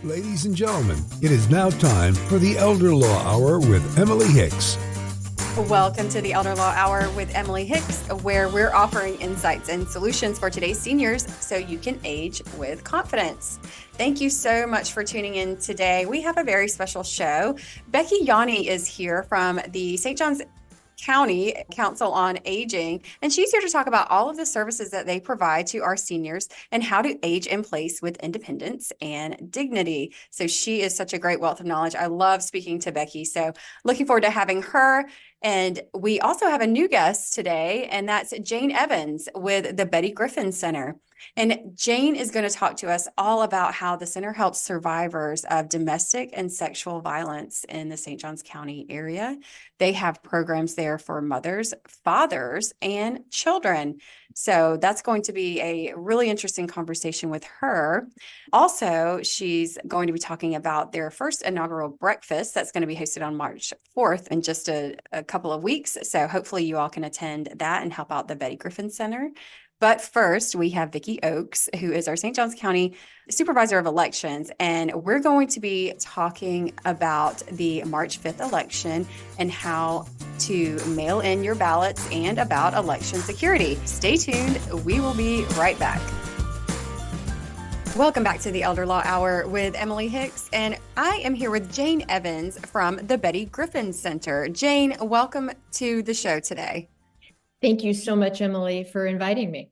Ladies and gentlemen, it is now time for the Elder Law Hour with Emily Hicks. Welcome to the Elder Law Hour with Emily Hicks, where we're offering insights and solutions for today's seniors so you can age with confidence. Thank you so much for tuning in today. We have a very special show. Becky Yanni is here from the St. Johns County Council on Aging, and she's here to talk about all of the services that they provide to our seniors and how to age in place with independence and dignity. So she is such a great wealth of knowledge. I love speaking to Becky, so looking forward to having her. And we also have a new guest today, and that's Jayne Evans with the Betty Griffin Center. And Jayne is going to talk to us all about how the center helps survivors of domestic and sexual violence in the St. Johns County area. They have programs there for mothers, fathers, and children. So that's going to be a really interesting conversation with her. Also, she's going to be talking about their first inaugural breakfast that's going to be hosted on March 4th in just a couple of weeks. So hopefully you all can attend that and help out the Betty Griffin Center. But first, we have Vicky Oakes, who is our St. Johns County Supervisor of Elections, and we're going to be talking about the March 5th election and how to mail in your ballots and about election security. Stay tuned. We will be right back. Welcome back to the Elder Law Hour with Emily Hicks, and I am here with Jayne Evans from the Betty Griffin Center. Jayne, welcome to the show today. Thank you so much, Emily, for inviting me.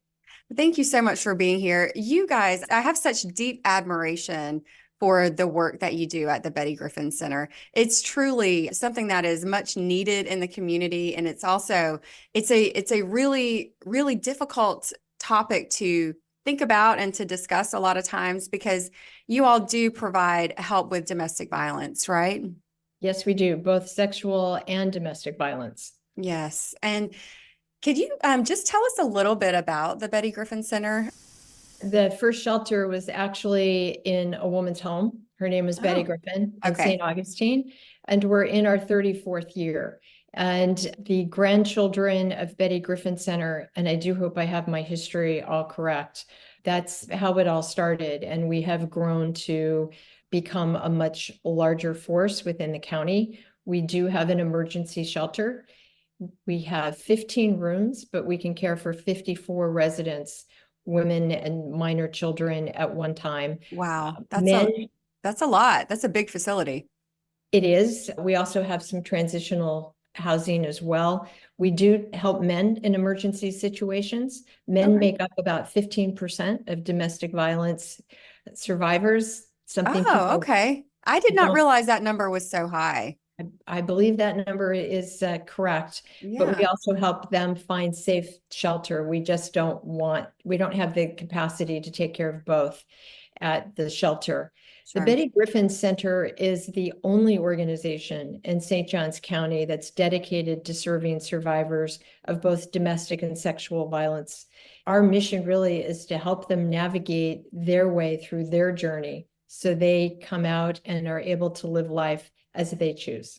Thank you so much for being here. You guys, I have such deep admiration for the work that you do at the Betty Griffin Center. It's truly something that is much needed in the community, and it's a really, really difficult topic to think about and to discuss a lot of times because you all do provide help with domestic violence, right? Yes, we do, both sexual and domestic violence. Yes. And could you just tell us a little bit about the Betty Griffin Center? The first shelter was actually in a woman's home. Her name was Betty Griffin in St. Augustine, and we're in our 34th year. And the grandchildren of Betty Griffin Center, and I do hope I have my history all correct, that's how it all started. And we have grown to become a much larger force within the county. We do have an emergency shelter. We have 15 rooms, but we can care for 54 residents, women and minor children at one time. Wow, that's a lot. That's a big facility. It is. We also have some transitional housing as well. We do help men in emergency situations. Men make up about 15% of domestic violence survivors. Okay. I did not realize that number was so high. I believe that number is correct, but we also help them find safe shelter. We don't have the capacity to take care of both at the shelter. Sure. The Betty Griffin Center is the only organization in St. Johns County that's dedicated to serving survivors of both domestic and sexual violence. Our mission really is to help them navigate their way through their journey so they come out and are able to live life as they choose.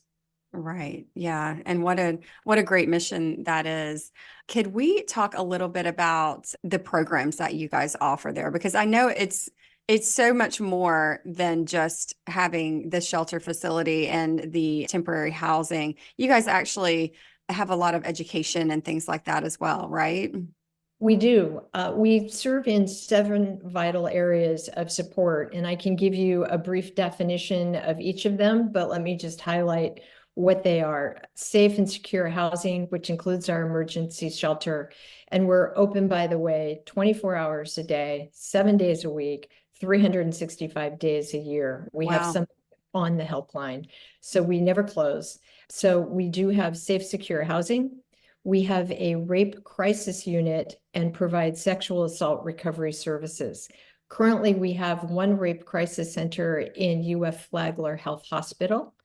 Right. Yeah. And what a great mission that is. Could we talk a little bit about the programs that you guys offer there? Because I know it's so much more than just having the shelter facility and the temporary housing. You guys actually have a lot of education and things like that as well, right? We do. We serve in 7 vital areas of support, and I can give you a brief definition of each of them, but let me just highlight what they are. Safe and secure housing, which includes our emergency shelter. And we're open, by the way, 24 hours a day, 7 days a week, 365 days a year. We have some on the helpline, so we never close. So we do have safe, secure housing. We have a rape crisis unit and provide sexual assault recovery services. Currently, we have 1 rape crisis center in UF Flagler Health Hospital,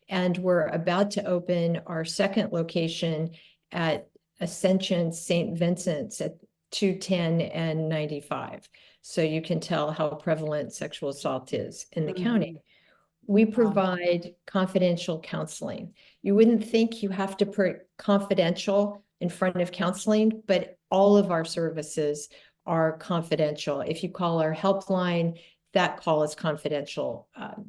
and we're about to open our 2nd location at Ascension St. Vincent's at 210 and 95. So you can tell how prevalent sexual assault is in the county. We provide confidential counseling. You wouldn't think you have to put confidential in front of counseling, but all of our services are confidential. If you call our helpline, that call is confidential.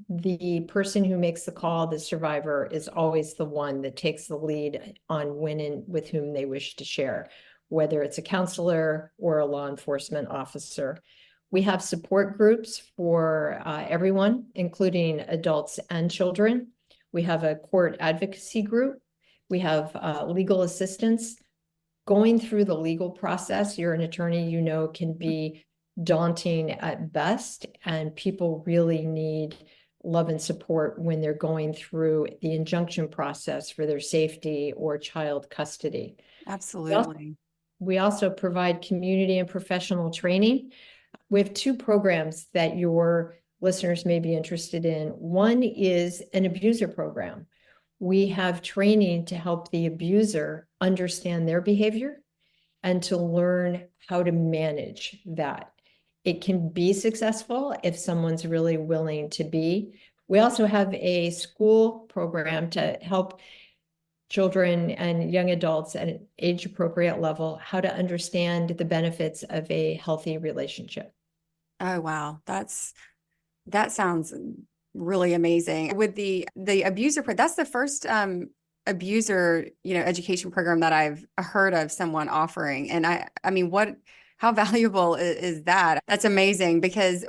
The person who makes the call, the survivor, is always the one that takes the lead on when and with whom they wish to share, whether it's a counselor or a law enforcement officer. We have support groups for everyone, including adults and children. We have a court advocacy group. We have legal assistance. Going through the legal process, you're an attorney, you know, can be daunting at best, and people really need love and support when they're going through the injunction process for their safety or child custody. Absolutely. We also provide community and professional training. We have two programs that your listeners may be interested in. One is an abuser program. We have training to help the abuser understand their behavior and to learn how to manage that. It can be successful if someone's really willing to be. We also have a school program to help children and young adults at an age-appropriate level how to understand the benefits of a healthy relationship. Oh, wow. That sounds really amazing. With the abuser, that's the first abuser, education program that I've heard of someone offering. And I mean, how valuable is that? That's amazing, because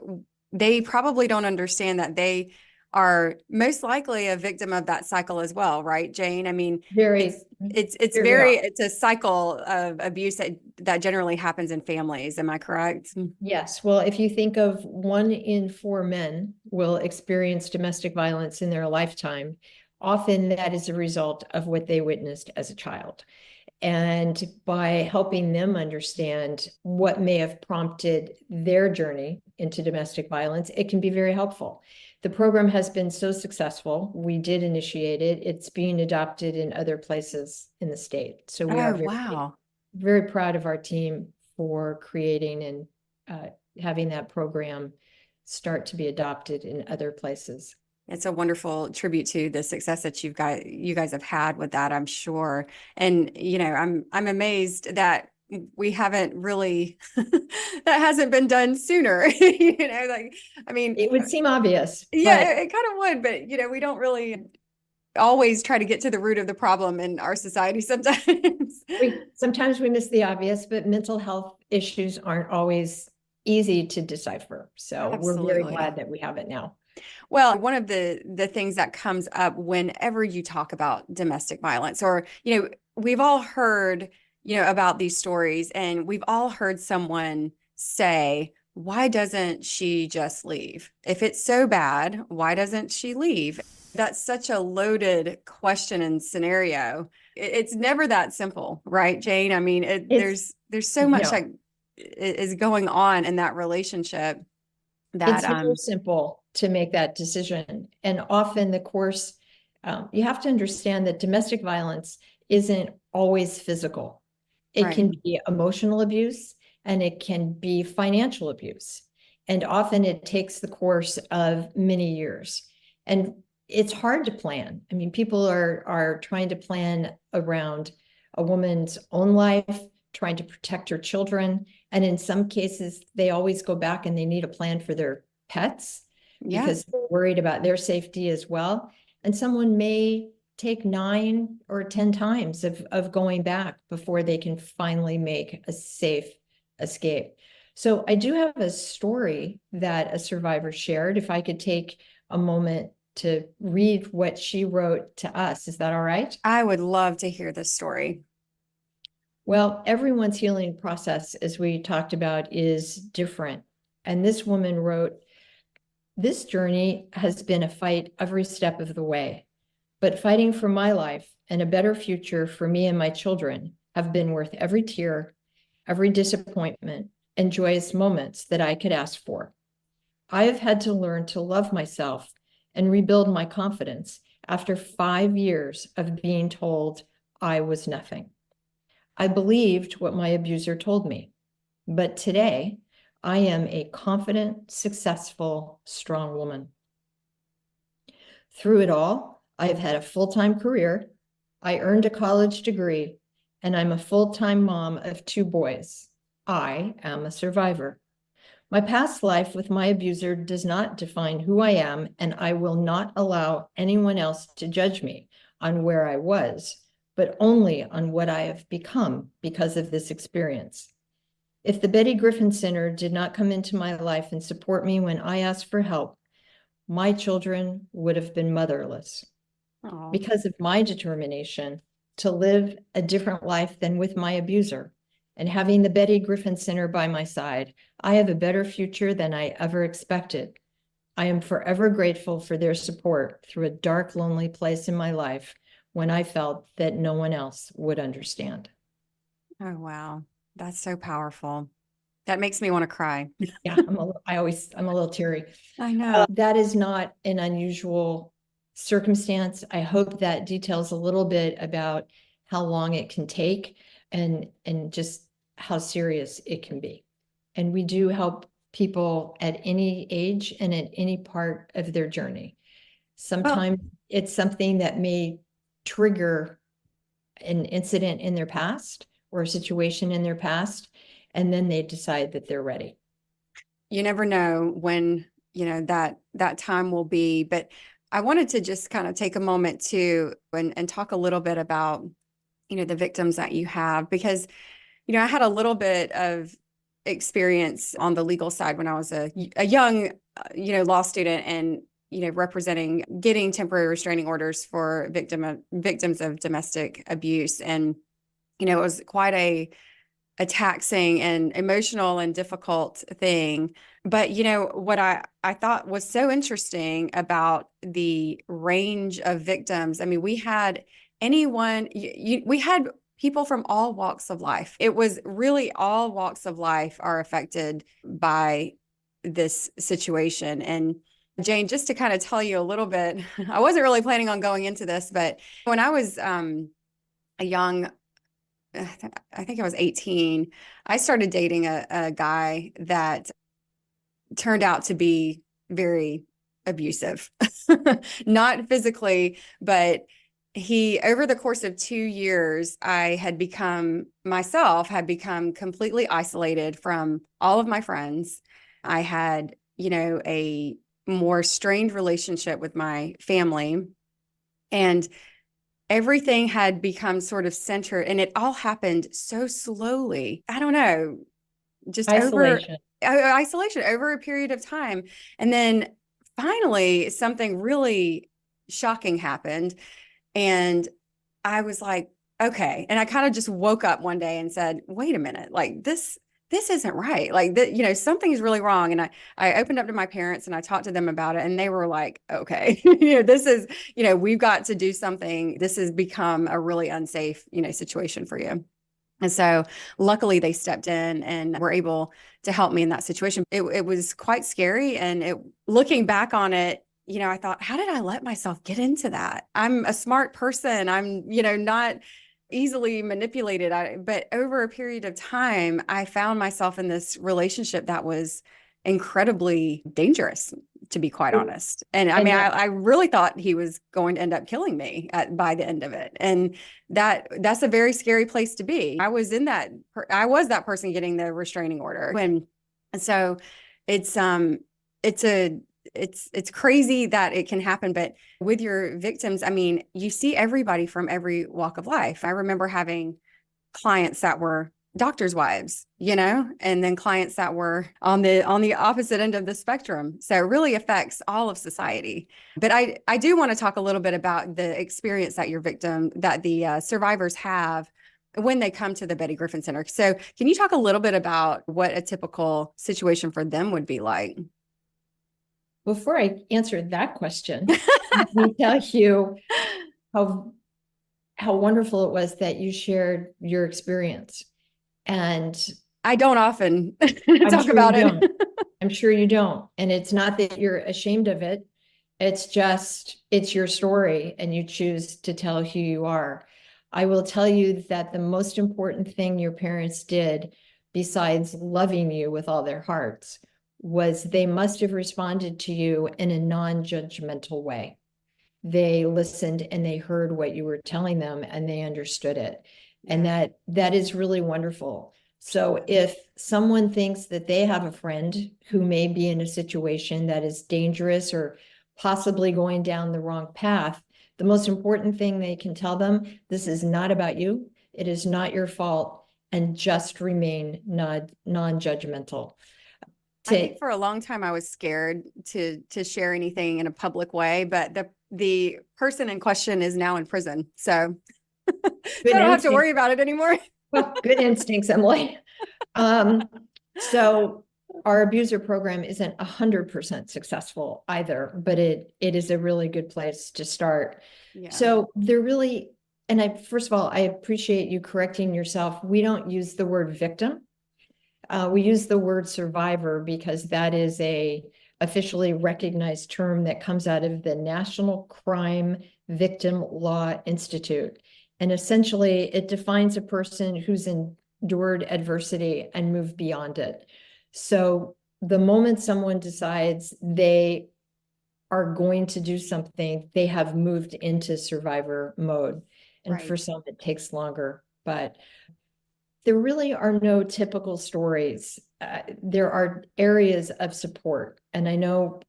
they probably don't understand that they are most likely a victim of that cycle as well, right, Jayne? I mean, it's a cycle of abuse that generally happens in families. Am I correct? Yes. Well, if you think of 1 in 4 men will experience domestic violence in their lifetime, often that is a result of what they witnessed as a child. And by helping them understand what may have prompted their journey into domestic violence, it can be very helpful. The program has been so successful. We did initiate it. It's being adopted in other places in the state. So we are very proud of our team for creating and having that program start to be adopted in other places. It's a wonderful tribute to the success that you guys have had with that, I'm sure. And I'm amazed that we haven't really that hasn't been done sooner. I mean, it would seem obvious. Yeah, it kind of would, but we don't really always try to get to the root of the problem in our society sometimes. Sometimes we miss the obvious, but mental health issues aren't always easy to decipher. So We're very glad that we have it now. Well, one of the things that comes up whenever you talk about domestic violence, or, we've all heard, about these stories, and we've all heard someone say, why doesn't she just leave? If it's so bad, why doesn't she leave? That's such a loaded question and scenario. It's never that simple, right, Jayne? I mean, there's so much that is going on in that relationship that it's never simple to make that decision. And often the course, you have to understand that domestic violence isn't always physical. It can be emotional abuse, and it can be financial abuse. And often it takes the course of many years. And it's hard to plan. I mean, people are trying to plan around a woman's own life, trying to protect her children. And in some cases, they always go back and they need a plan for their pets because they're worried about their safety as well. And someone may take 9 or 10 times of going back before they can finally make a safe escape. So I do have a story that a survivor shared. If I could take a moment to read what she wrote to us. Is that all right? I would love to hear this story. Well, everyone's healing process, as we talked about, is different. And this woman wrote, "This journey has been a fight every step of the way, but fighting for my life and a better future for me and my children have been worth every tear, every disappointment, and joyous moments that I could ask for. I have had to learn to love myself and rebuild my confidence after 5 years of being told I was nothing. I believed what my abuser told me, but today I am a confident, successful, strong woman. Through it all, I've had a full-time career, I earned a college degree, and I'm a full-time mom of 2 boys. I am a survivor. My past life with my abuser does not define who I am, and I will not allow anyone else to judge me on where I was, but only on what I have become because of this experience. If the Betty Griffin Center did not come into my life and support me when I asked for help, my children would have been motherless. Oh, Because of my determination to live a different life than with my abuser, and having the Betty Griffin Center by my side, I have a better future than I ever expected. I am forever grateful for their support through a dark, lonely place in my life when I felt that no one else would understand. oh, wow. That's so powerful. That makes me want to cry. Yeah, I'm a little teary. I know. That is not an unusual circumstance. I hope that details a little bit about how long it can take and just how serious it can be. And we do help people at any age and at any part of their journey. Well, Sometimes it's something that may trigger an incident in their past or a situation in their past, and then they decide that they're ready. you never know when, that time will be, but I wanted to just kind of take a moment to and talk a little bit about, the victims that you have, because, I had a little bit of experience on the legal side when I was a young, law student, and, representing getting temporary restraining orders for victims of domestic abuse. And, it was quite a taxing and emotional and difficult thing. But what I thought was so interesting about the range of victims. I mean, we had we had people from all walks of life. It was really all walks of life are affected by this situation. And Jayne, just to kind of tell you a little bit, I wasn't really planning on going into this, but when I was a young, I think I was 18, I started dating a guy that turned out to be very abusive. Not physically, but over the course of 2 years, I had become completely isolated from all of my friends. I had, a more strained relationship with my family, and everything had become sort of centered, and it all happened so slowly. I don't know, just isolation over a period of time. And then finally, something really shocking happened. And I was like, okay. And I kind of just woke up one day and said, wait a minute, like this isn't right. Like that, something is really wrong. And I opened up to my parents and I talked to them about it, and they were like, okay, this is, we've got to do something. This has become a really unsafe, situation for you. And so luckily they stepped in and were able to help me in that situation. It was quite scary. And looking back on it, I thought, how did I let myself get into that? I'm a smart person. I'm, not easily manipulated. But over a period of time, I found myself in this relationship that was incredibly dangerous, to be quite honest. And I mean, I really thought he was going to end up killing me by the end of it. And that's a very scary place to be. I was that person getting the restraining order. And so it's crazy that it can happen. But with your victims, I mean, you see everybody from every walk of life. I remember having clients that were doctors' wives, and then clients that were on the opposite end of the spectrum. So it really affects all of society. But I do want to talk a little bit about the experience that the survivors have when they come to the Betty Griffin Center. So can you talk a little bit about what a typical situation for them would be like? Before I answer that question, let me tell you how wonderful it was that you shared your experience. And I don't often talk about it. I'm sure you don't. And it's not that you're ashamed of it. It's your story, and you choose to tell who you are. I will tell you that the most important thing your parents did, besides loving you with all their hearts, was they must have responded to you in a non-judgmental way. They listened and they heard what you were telling them, and they understood it. And that is really wonderful. So if someone thinks that they have a friend who may be in a situation that is dangerous or possibly going down the wrong path, the most important thing they can tell them, this is not about you. It is not your fault, and just remain non-judgmental. I think for a long time I was scared to share anything in a public way, but the person in question is now in prison, so I don't have to worry about it anymore. Well, good instincts, Emily. So our abuser program isn't 100% successful either, but it is a really good place to start. Yeah. So they're really, and first of all, I appreciate you correcting yourself. We don't use the word victim. We use the word survivor because that is a officially recognized term that comes out of the National Crime Victim Law Institute. And essentially, it defines a person who's endured adversity and moved beyond it. So the moment someone decides they are going to do something, they have moved into survivor mode. And Right. for some, it takes longer, but there really are no typical stories. There are areas of support. And I know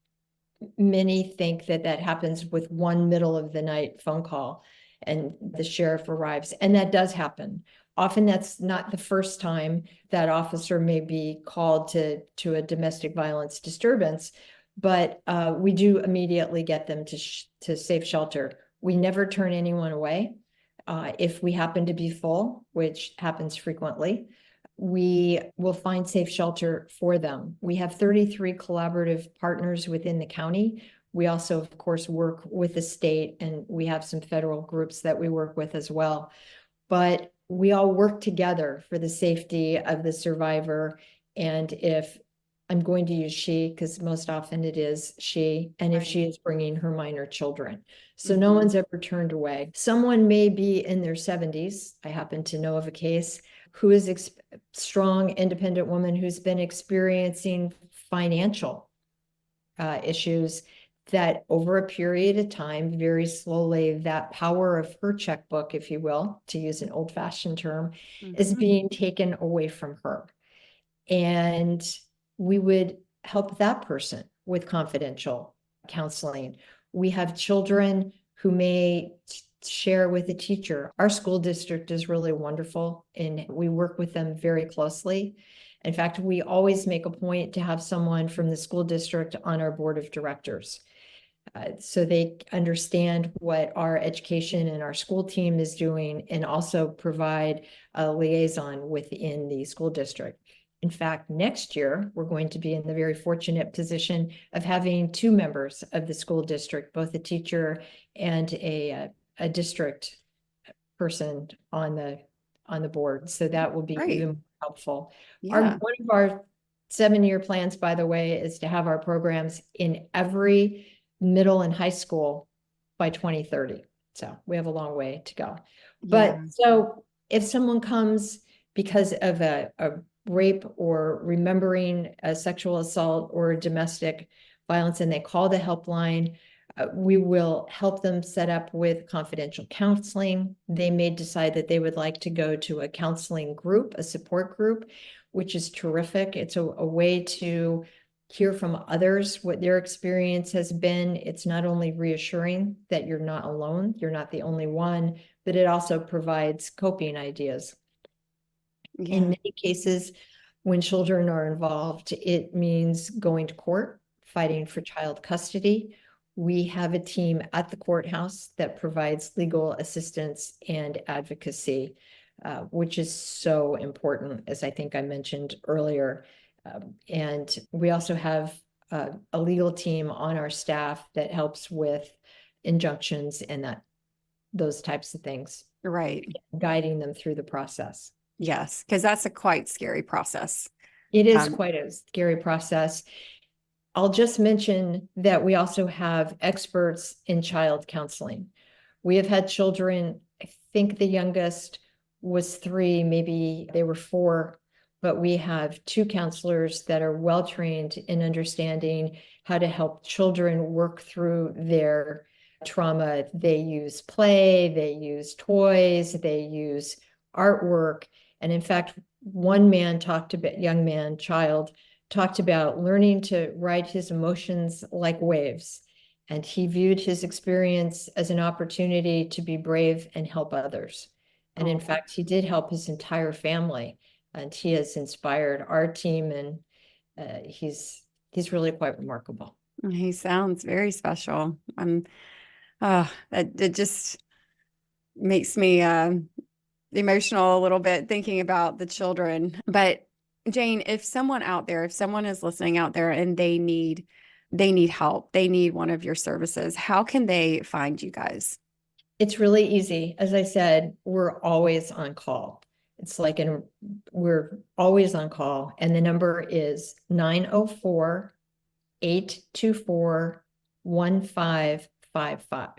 many think that that happens with one middle of the night phone call and the sheriff arrives. And that does happen. Often that's not the first time that officer may be called to a domestic violence disturbance, but we do immediately get them to safe shelter. We never turn anyone away. If we happen to be full, which happens frequently, we will find safe shelter for them. We have 33 collaborative partners within the county. We also, of course, work with the state, and we have some federal groups that we work with as well. But we all work together for the safety of the survivor. And if I'm going to use she, because most often it is she, and if she is bringing her minor children. So no one's ever turned away. Someone may be in their 70s. I happen to know of a case who is a strong, independent woman who's been experiencing financial issues that over a period of time, very slowly, that power of her checkbook, if you will, to use an old-fashioned term, is being taken away from her. And we would help that person with confidential counseling. We have children who may share with a teacher. Our school district is really wonderful, and we work with them very closely. In fact, we always make a point to have someone from the school district on our board of directors. So they understand what our education and our school team is doing, and also provide a liaison within the school district. In fact, next year, we're going to be in the very fortunate position of having 2 members of the school district, both a teacher and a district person on the board. So that will be even more helpful. Yeah. One of our 7-year plans, by the way, is to have our programs in every middle and high school by 2030. So we have a long way to go. But so if someone comes because of a rape or remembering a sexual assault or domestic violence and they call the helpline, we will help them set up with confidential counseling. They may decide that they would like to go to a counseling group, a support group, which is terrific. It's a way to hear from others what their experience has been. It's not only reassuring that you're not alone, you're not the only one, but it also provides coping ideas. In many cases, when children are involved, it means going to court, fighting for child custody. We have a team at the courthouse that provides legal assistance and advocacy, which is so important, as I think I mentioned earlier. And we also have a legal team on our staff that helps with injunctions and those types of things. Right. Guiding them through the process. Yes, because that's a quite scary process. It is quite a scary process. I'll just mention that we also have experts in child counseling. We have had children, I think the youngest was 3, maybe they were 4, but we have 2 counselors that are well-trained in understanding how to help children work through their trauma. They use play, they use toys, they use artwork, And in fact, one young man, child, talked about learning to ride his emotions like waves. And he viewed his experience as an opportunity to be brave and help others. And in fact, he did help his entire family, and he has inspired our team, and he's really quite remarkable. He sounds very special. It just makes me emotional a little bit thinking about the children. But Jayne, if someone is listening out there and they need help, they need one of your services, how can they find you guys? It's really easy. As I said, we're always on call. We're always on call. And the number is 904-824-1555.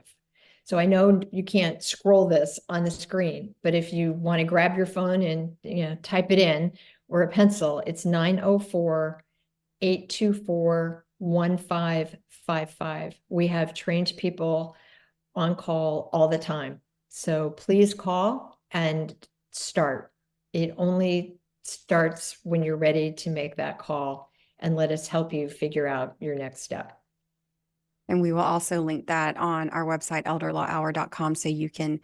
So I know you can't scroll this on the screen, but if you want to grab your phone and type it in, or a pencil, it's 904-824-1555. We have trained people on call all the time. So please call and start. It only starts when you're ready to make that call, and let us help you figure out your next step. And we will also link that on our website, elderlawhour.com, so you can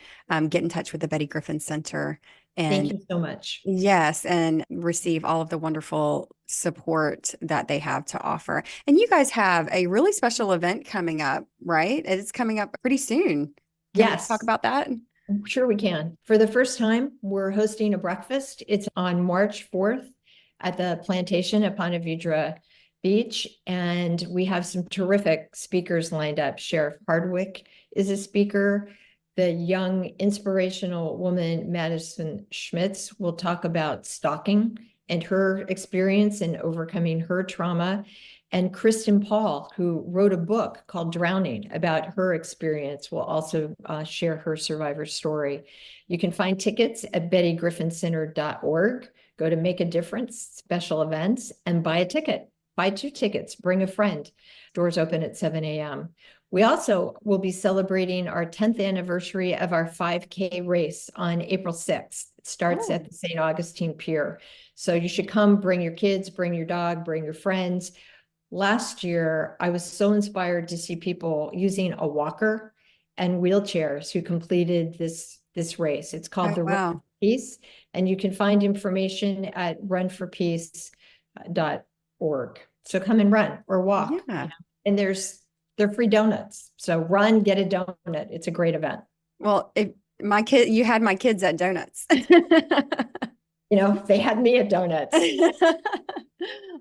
get in touch with the Betty Griffin Center. And thank you so much. Yes, and receive all of the wonderful support that they have to offer. And you guys have a really special event coming up, right? It's coming up pretty soon. Can we talk about that? Sure we can. For the first time, we're hosting a breakfast. It's on March 4th at the Plantation at Ponte Vedra Beach. And we have some terrific speakers lined up. Sheriff Hardwick is a speaker. The young, inspirational woman, Madison Schmitz, will talk about stalking and her experience in overcoming her trauma. And Kristen Paul, who wrote a book called Drowning about her experience, will also share her survivor story. You can find tickets at bettygriffincenter.org. Go to Make a Difference, special events, and buy a ticket. Buy 2 tickets, bring a friend. Doors open at 7 a.m. We also will be celebrating our 10th anniversary of our 5K race on April 6th. It starts at the St. Augustine Pier. So you should come, bring your kids, bring your dog, bring your friends. Last year, I was so inspired to see people using a walker and wheelchairs who completed this race. It's called the Run for Peace, and you can find information at runforpeace.org. So come and run or walk. Yeah. And they're free donuts. So run, get a donut. It's a great event. Well, you had my kids at donuts. They had me at donuts.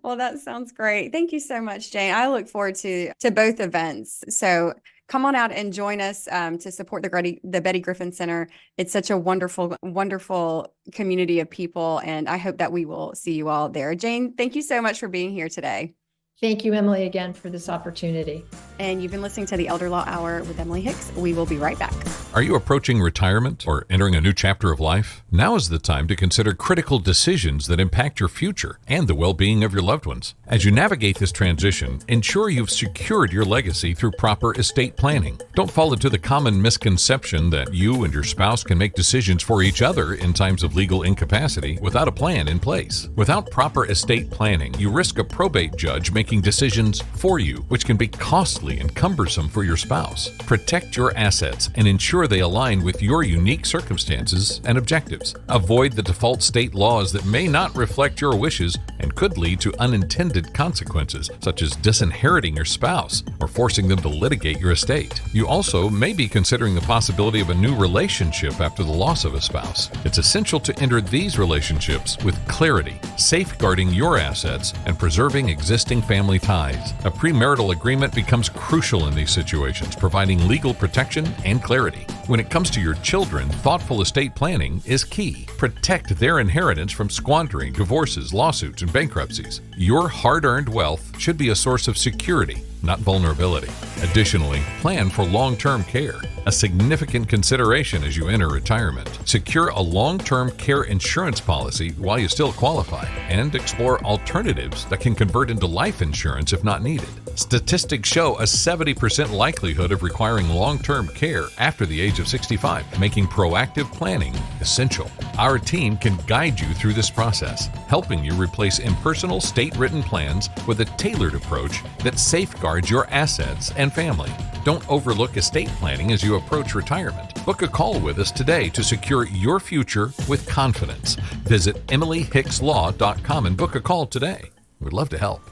Well, that sounds great. Thank you so much, Jayne. I look forward to both events. So come on out and join us to support the Betty Griffin Center. It's such a wonderful, wonderful community of people, and I hope that we will see you all there. Jayne, thank you so much for being here today. Thank you, Emily, again for this opportunity. And you've been listening to the Elder Law Hour with Emily Hicks. We will be right back. Are you approaching retirement or entering a new chapter of life? Now is the time to consider critical decisions that impact your future and the well-being of your loved ones. As you navigate this transition, ensure you've secured your legacy through proper estate planning. Don't fall into the common misconception that you and your spouse can make decisions for each other in times of legal incapacity without a plan in place. Without proper estate planning, you risk a probate judge making decisions for you, which can be costly and cumbersome for your spouse. Protect your assets and ensure they align with your unique circumstances and objectives. Avoid the default state laws that may not reflect your wishes and could lead to unintended consequences, such as disinheriting your spouse or forcing them to litigate your estate. You also may be considering the possibility of a new relationship after the loss of a spouse. It's essential to enter these relationships with clarity, safeguarding your assets and preserving existing family ties. A premarital agreement becomes crucial in these situations, providing legal protection and clarity. When it comes to your children, thoughtful estate planning is key. Protect their inheritance from squandering, divorces, lawsuits, and bankruptcies. Your hard-earned wealth should be a source of security, not vulnerability. Additionally, plan for long-term care, a significant consideration as you enter retirement. Secure a long-term care insurance policy while you still qualify, and explore alternatives that can convert into life insurance if not needed. Statistics show a 70% likelihood of requiring long-term care after the age of 65, making proactive planning essential. Our team can guide you through this process, helping you replace impersonal state-written plans with a tailored approach that safeguards your assets and family. Don't overlook estate planning as you approach retirement. Book a call with us today to secure your future with confidence. Visit emilyhickslaw.com and book a call today. We'd love to help.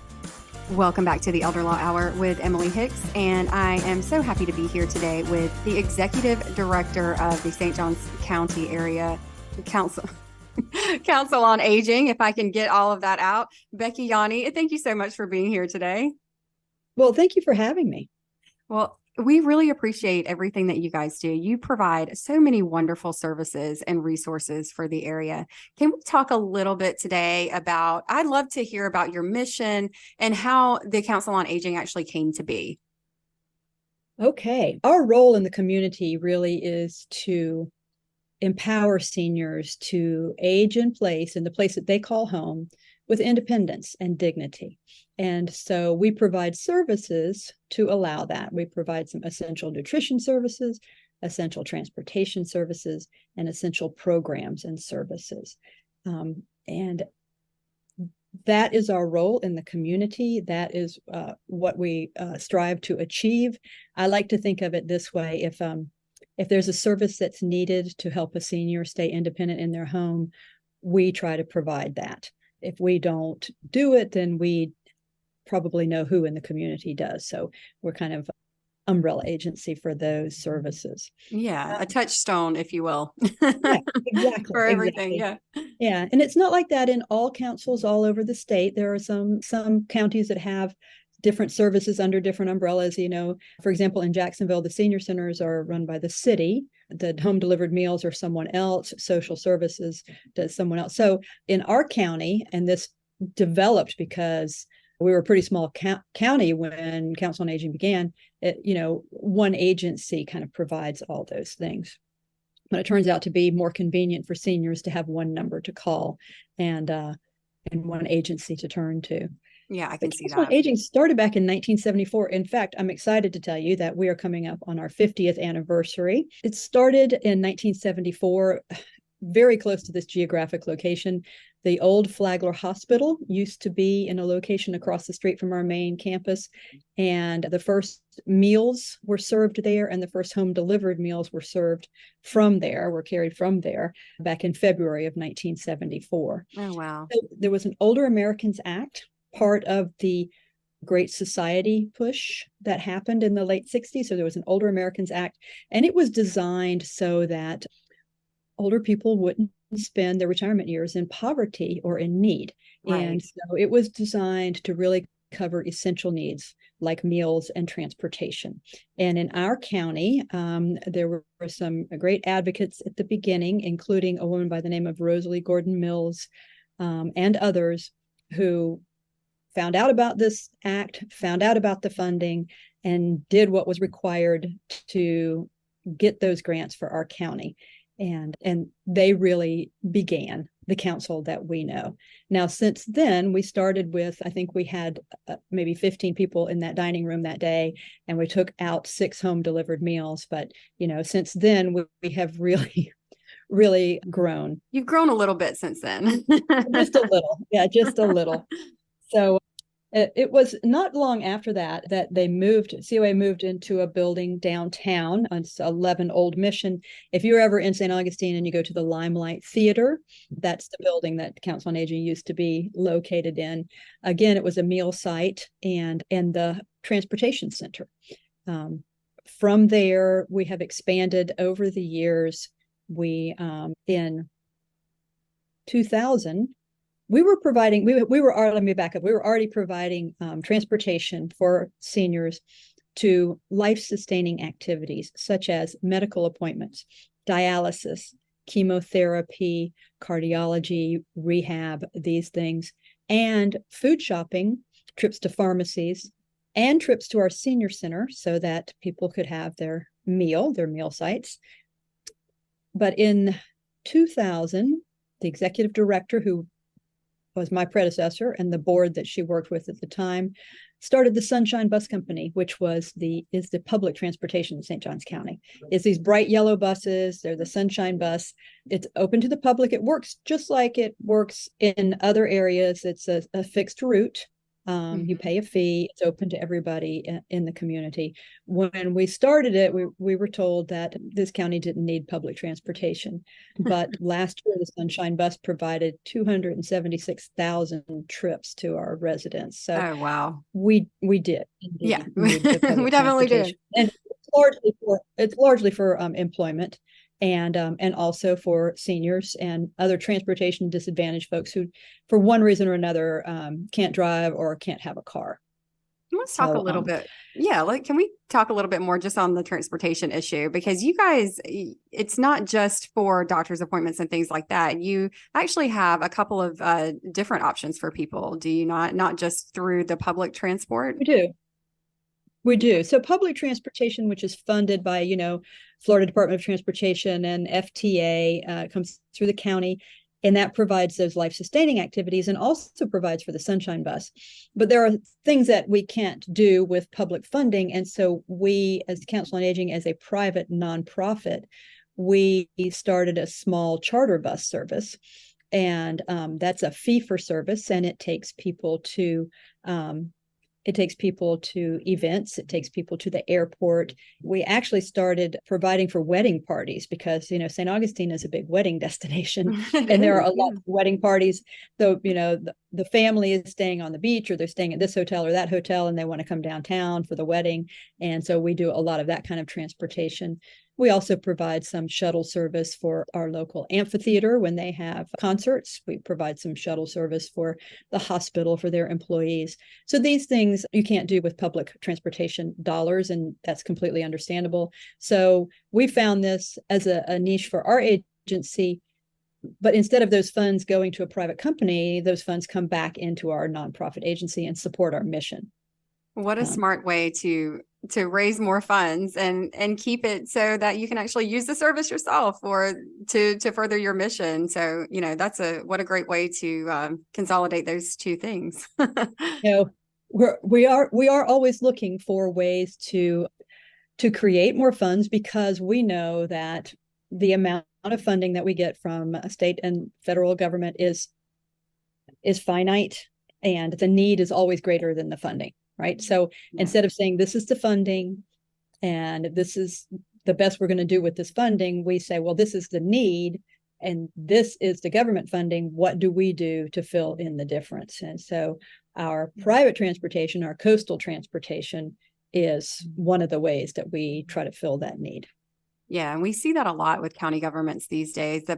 Welcome back to the Elder Law Hour with Emily Hicks, and I am so happy to be here today with the Executive Director of the St. Johns County Area Council on Aging, if I can get all of that out. Becky, Yanni, thank you so much for being here today. Well, thank you for having me. Well, we really appreciate everything that you guys do. You provide so many wonderful services and resources for the area. Can we talk a little bit today about, I'd love to hear about your mission and how the Council on Aging actually came to be. Okay. Our role in the community really is to empower seniors to age in the place that they call home, with independence and dignity. And so we provide services to allow that. We provide some essential nutrition services, essential transportation services, and essential programs and services. And that is our role in the community. That is what we strive to achieve. I like to think of it this way. If there's a service that's needed to help a senior stay independent in their home, we try to provide that. If we don't do it, then we probably know who in the community does. So we're kind of umbrella agency for those services. Yeah, a touchstone, if you will. Yeah, exactly. For everything, exactly. Yeah, and it's not like that in all councils all over the state. There are some counties that have different services under different umbrellas. You know, for example, in Jacksonville, the senior centers are run by the city. The home delivered meals are someone else. Social services does someone else. So in our county, and this developed because we were a pretty small county when Council on Aging began, one agency kind of provides all those things. But it turns out to be more convenient for seniors to have one number to call and one agency to turn to. Yeah, I can see that. Aging started back in 1974. In fact, I'm excited to tell you that we are coming up on our 50th anniversary. It started in 1974, very close to this geographic location. The old Flagler Hospital used to be in a location across the street from our main campus, and the first meals were served there, and the first home delivered meals were served from there, were carried from there back in February of 1974. Oh, wow. So there was an Older Americans Act, part of the Great Society push that happened in the late 60s. So there was an Older Americans Act, and it was designed so that older people wouldn't spend their retirement years in poverty or in need. Right. And so it was designed to really cover essential needs like meals and transportation. And in our county, there were some great advocates at the beginning, including a woman by the name of Rosalie Gordon Mills and others who found out about this act, found out about the funding, and did what was required to get those grants for our county. And they really began the council that we know. Now, since then, we started with, I think we had maybe 15 people in that dining room that day, and we took out 6 home delivered meals. But, since then, we have really grown. You've grown a little bit since then. Just a little. Yeah, just a little. So it was not long after that COA moved into a building downtown. It's 11 Old Mission. If you're ever in St. Augustine and you go to the Limelight Theater, that's the building that Council on Aging used to be located in. Again, it was a meal site and the transportation center. From there, we have expanded over the years. We, in 2000, we were providing, let me back up. We were already providing transportation for seniors to life-sustaining activities, such as medical appointments, dialysis, chemotherapy, cardiology, rehab, these things, and food shopping, trips to pharmacies, and trips to our senior center so that people could have their meal sites. But in 2000, the executive director, who was my predecessor, and the board that she worked with at the time, started the Sunshine Bus Company, which is the public transportation in St. Johns County. It's these bright yellow buses. They're the Sunshine Bus. It's open to the public. It works just like it works in other areas. It's a fixed route. You pay a fee. It's open to everybody in the community. When we started it, we were told that this county didn't need public transportation. But last year, the Sunshine Bus provided 276,000 trips to our residents. So oh, wow. We did. Yeah, we definitely did. And it's largely for employment. And also for seniors and other transportation disadvantaged folks who, for one reason or another, can't drive or can't have a car. Let's talk a little bit. Yeah, can we talk a little bit more just on the transportation issue? Because you guys, it's not just for doctor's appointments and things like that. You actually have a couple of different options for people, do you not? Not just through the public transport? We do. So public transportation, which is funded by, Florida Department of Transportation and FTA, comes through the county, and that provides those life-sustaining activities and also provides for the Sunshine Bus. But there are things that we can't do with public funding. And so we, as the Council on Aging, as a private nonprofit, we started a small charter bus service. And that's a fee for service, and it takes people to events. It takes people to the airport. We actually started providing for wedding parties because, St. Augustine is a big wedding destination and there are a lot of wedding parties. So, the family is staying on the beach or they're staying at this hotel or that hotel and they want to come downtown for the wedding. And so we do a lot of that kind of transportation. We also provide some shuttle service for our local amphitheater when they have concerts. We provide some shuttle service for the hospital for their employees. So these things you can't do with public transportation dollars, and that's completely understandable. So we found this as a niche for our agency, but instead of those funds going to a private company, those funds come back into our nonprofit agency and support our mission. What a smart way to raise more funds and keep it so that you can actually use the service yourself or to further your mission. So, what a great way to consolidate those two things. We are always looking for ways to create more funds because we know that the amount of funding that we get from state and federal government is finite, and the need is always greater than the funding. Right. So instead of saying this is the funding and this is the best we're going to do with this funding, we say, well, this is the need and this is the government funding. What do we do to fill in the difference? And so our private transportation, our coastal transportation is one of the ways that we try to fill that need. Yeah. And we see that a lot with county governments these days, the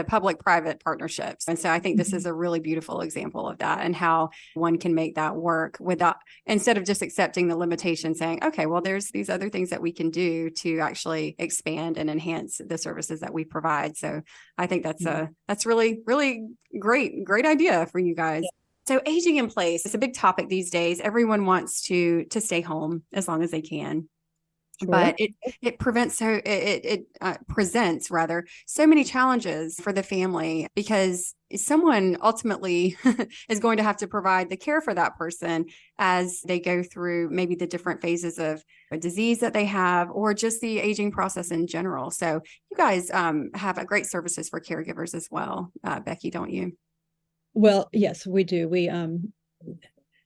public-private partnerships. And so I think this is a really beautiful example of that and how one can make that work without, instead of just accepting the limitation saying, okay, well, there's these other things that we can do to actually expand and enhance the services that we provide. So I think that's really, really great idea for you guys. Yeah. So aging in place is a big topic these days. Everyone wants to stay home as long as they can. Sure. But it presents so many challenges for the family because someone ultimately is going to have to provide the care for that person as they go through maybe the different phases of a disease that they have or just the aging process in general. So you guys have a great services for caregivers as well, Becky, don't you? Well, yes, we do.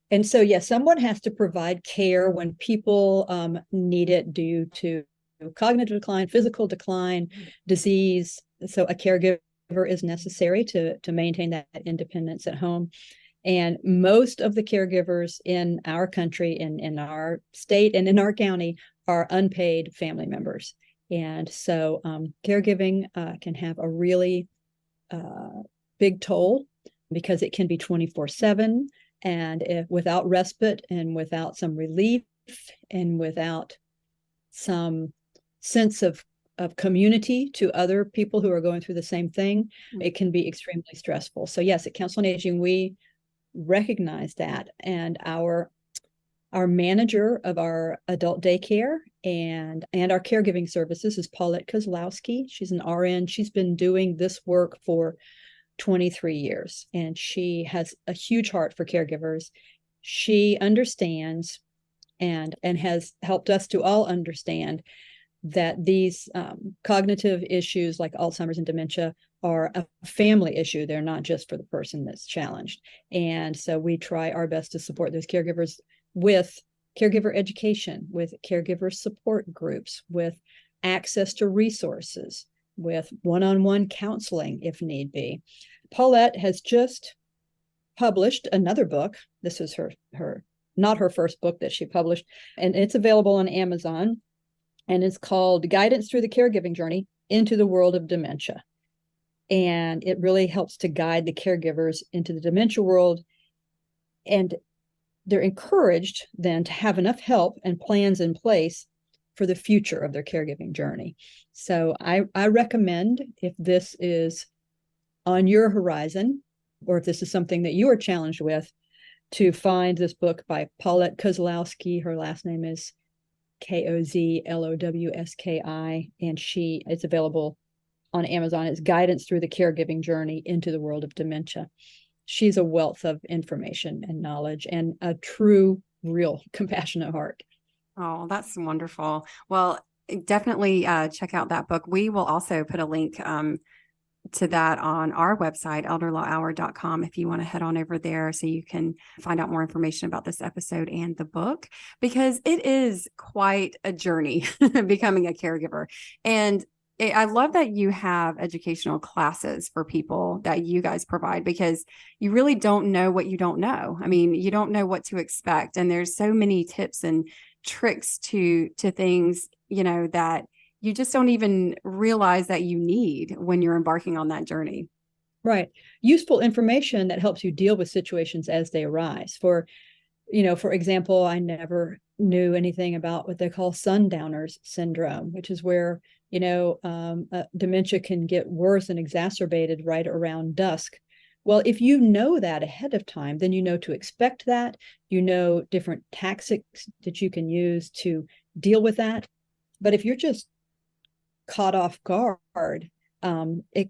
And so, yes, someone has to provide care when people need it due to cognitive decline, physical decline, disease. So a caregiver is necessary to maintain that independence at home. And most of the caregivers in our country, in our state and in our county are unpaid family members. And so caregiving can have a really big toll because it can be 24/7. And without respite and without some relief and without some sense of community to other people who are going through the same thing, it can be extremely stressful. So yes, at Council on Aging, we recognize that. And our Our manager of our adult daycare and our caregiving services is Paulette Kozlowski. She's an RN. She's been doing this work for 23 years, and she has a huge heart for caregivers. She understands and has helped us to all understand that these cognitive issues like Alzheimer's and dementia are a family issue. They're not just for the person that's challenged. And so we try our best to support those caregivers with caregiver education, with caregiver support groups, with access to resources, with one-on-one counseling if need be. Paulette has just published another book. This is her not her first book that she published, and it's available on Amazon, and it's called Guidance Through the Caregiving Journey into the World of Dementia. And it really helps to guide the caregivers into the dementia world, and they're encouraged then to have enough help and plans in place for the future of their caregiving journey. So I recommend, if this is on your horizon, or if this is something that you are challenged with, to find this book by Paulette Kozlowski. Her last name is Kozlowski, and it's available on Amazon. It's Guidance Through the Caregiving Journey into the World of Dementia. She's a wealth of information and knowledge and a true, real compassionate heart. Oh, that's wonderful. Well, definitely check out that book. We will also put a link to that on our website, elderlawhour.com, if you want to head on over there so you can find out more information about this episode and the book, because it is quite a journey becoming a caregiver. And I love that you have educational classes for people that you guys provide, because you really don't know what you don't know. I mean, you don't know what to expect. And there's so many tips and tricks to things, that you just don't even realize that you need when you're embarking on that journey. Right. Useful information that helps you deal with situations as they arise. For example, I never knew anything about what they call sundowners syndrome, which is where dementia can get worse and exacerbated right around dusk. Well, if you know that ahead of time, then you know to expect that. You know different tactics that you can use to deal with that. But if you're just caught off guard, it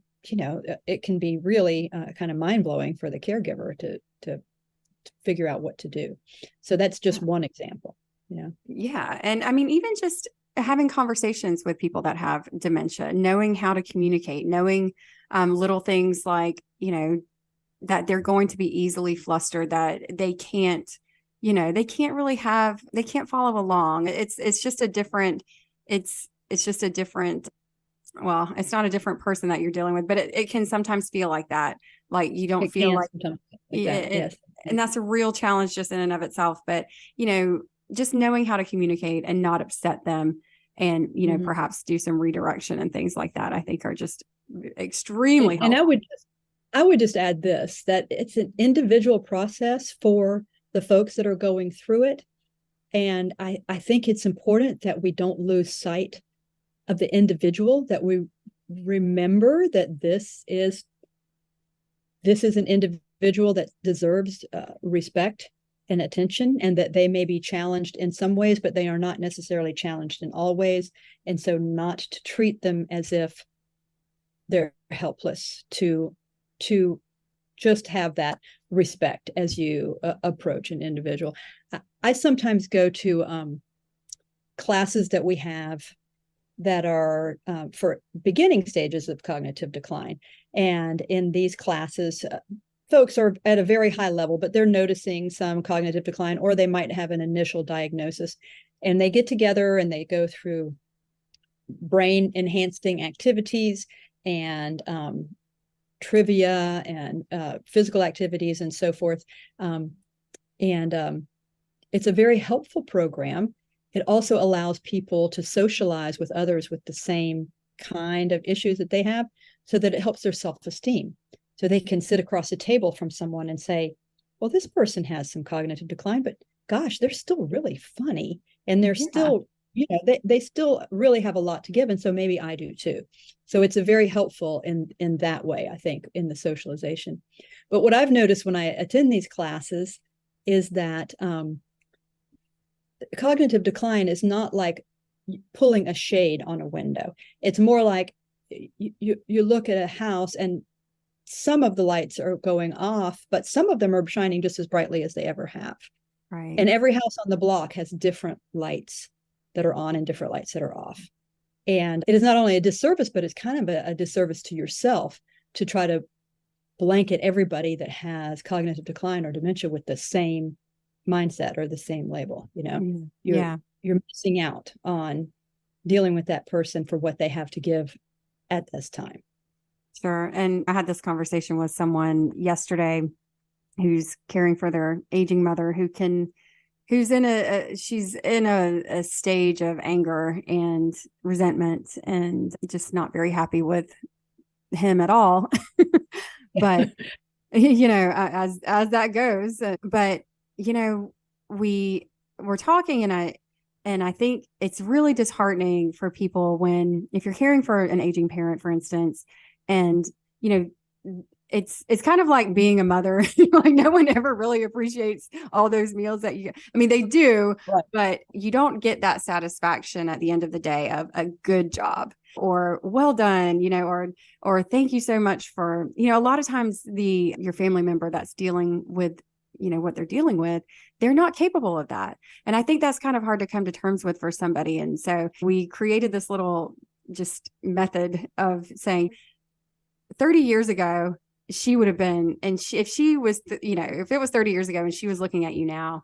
can be really kind of mind-blowing for the caregiver to figure out what to do. So that's just one example. Yeah. And I mean, even just having conversations with people that have dementia, knowing how to communicate, knowing little things like, that they're going to be easily flustered, that they can't follow along. It's just a different, well, it's not a different person that you're dealing with, but it can sometimes feel like that. Like you don't feel like, yes. And that's a real challenge just in and of itself. But, just knowing how to communicate and not upset them, and, perhaps do some redirection and things like that, I think are just extremely helpful. And I would just add this, that it's an individual process for the folks that are going through it. And I think it's important that we don't lose sight of the individual, that we remember that this is an individual that deserves respect and attention, and that they may be challenged in some ways, but they are not necessarily challenged in all ways. And so not to treat them as if they're helpless, to just have that respect as you approach an individual. I sometimes go to classes that we have that are for beginning stages of cognitive decline. And in these classes, folks are at a very high level, but they're noticing some cognitive decline, or they might have an initial diagnosis. And they get together and they go through brain enhancing activities and trivia and physical activities and so forth. It's a very helpful program. It also allows people to socialize with others with the same kind of issues that they have, so that it helps their self-esteem. So they can sit across the table from someone and say, well, this person has some cognitive decline, but gosh, they're still really funny. And they're still, they still really have a lot to give. And so maybe I do too. So it's a very helpful in that way, I think, in the socialization. But what I've noticed when I attend these classes is that cognitive decline is not like pulling a shade on a window. It's more like you look at a house and some of the lights are going off, but some of them are shining just as brightly as they ever have. Right. And every house on the block has different lights that are on and different lights that are off. And it is not only a disservice, but it's kind of a disservice to yourself to try to blanket everybody that has cognitive decline or dementia with the same mindset or the same label. You're missing out on dealing with that person for what they have to give at this time. Sure. And I had this conversation with someone yesterday who's caring for their aging mother who's in she's in a stage of anger and resentment and just not very happy with him at all. But, as that goes, but, we were talking and I think it's really disheartening for people if you're caring for an aging parent, for instance, and, it's kind of like being a mother. Like no one ever really appreciates all those meals that they do, right. But you don't get that satisfaction at the end of the day of a good job or well done, or thank you so much for, a lot of times your family member that's dealing with, what they're dealing with, they're not capable of that. And I think that's kind of hard to come to terms with for somebody. And so we created this little just method of saying 30 years ago, she would have been, and if it was 30 years ago and she was looking at you now,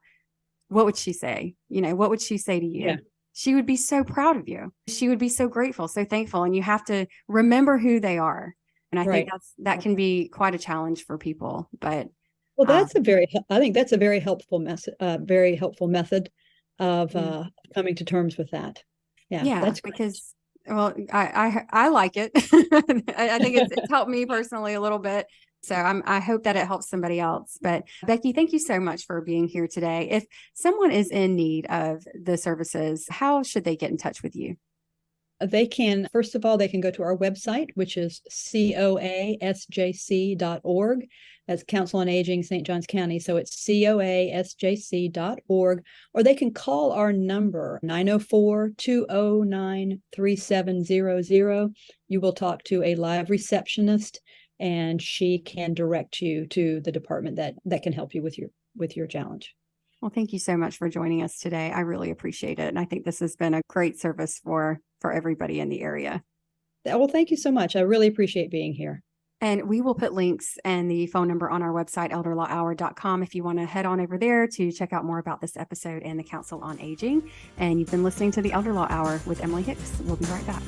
what would she say? What would she say to you? Yeah. She would be so proud of you. She would be so grateful, so thankful. And you have to remember who they are. And I think that can be quite a challenge for people, but. Well, I think that's a very helpful method of coming to terms with that. Yeah, that's great. Because, well, I like it. I think it's helped me personally a little bit. So I hope that it helps somebody else. But Becky, thank you so much for being here today. If someone is in need of the services, how should they get in touch with you? They can, first of all, they can go to our website, which is coasjc.org. That's Council on Aging, St. Johns County. So it's coasjc.org, or they can call our number, 904-209-3700. You will talk to a live receptionist, and she can direct you to the department that can help you with your challenge. Well, thank you so much for joining us today. I really appreciate it. And I think this has been a great service for everybody in the area. Well, thank you so much. I really appreciate being here. And we will put links and the phone number on our website, elderlawhour.com, if you want to head on over there to check out more about this episode and the Council on Aging. And you've been listening to the Elder Law Hour with Emily Hicks. We'll be right back.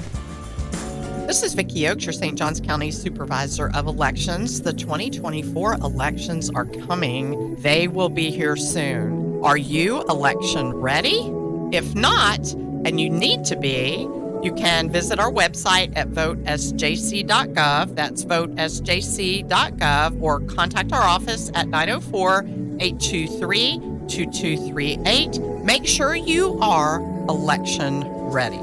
This is Vicky Oakes, your St. Johns County Supervisor of Elections. The 2024 elections are coming. They will be here soon. Are you election ready? If not, and you need to be, you can visit our website at votesjc.gov. That's votesjc.gov, or contact our office at 904-823-2238. Make sure you are election ready.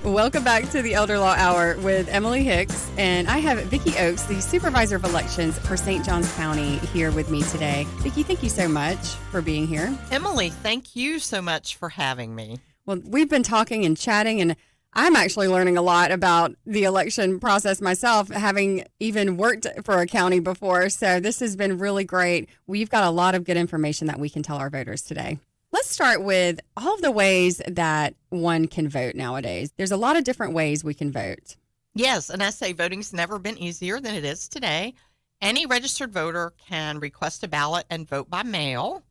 Welcome back to the Elder Law Hour with Emily Hicks, and I have Vicky Oakes, the Supervisor of Elections for St. Johns County, here with me today. Vicky, thank you so much for being here. Emily, thank you so much for having me. Well, we've been talking and chatting, and I'm actually learning a lot about the election process myself, having even worked for a county before. So this has been really great. We've got a lot of good information that we can tell our voters today. Let's start with all of the ways that one can vote nowadays. There's a lot of different ways we can vote. Yes, and I say voting's never been easier than it is today. Any registered voter can request a ballot and vote by mail.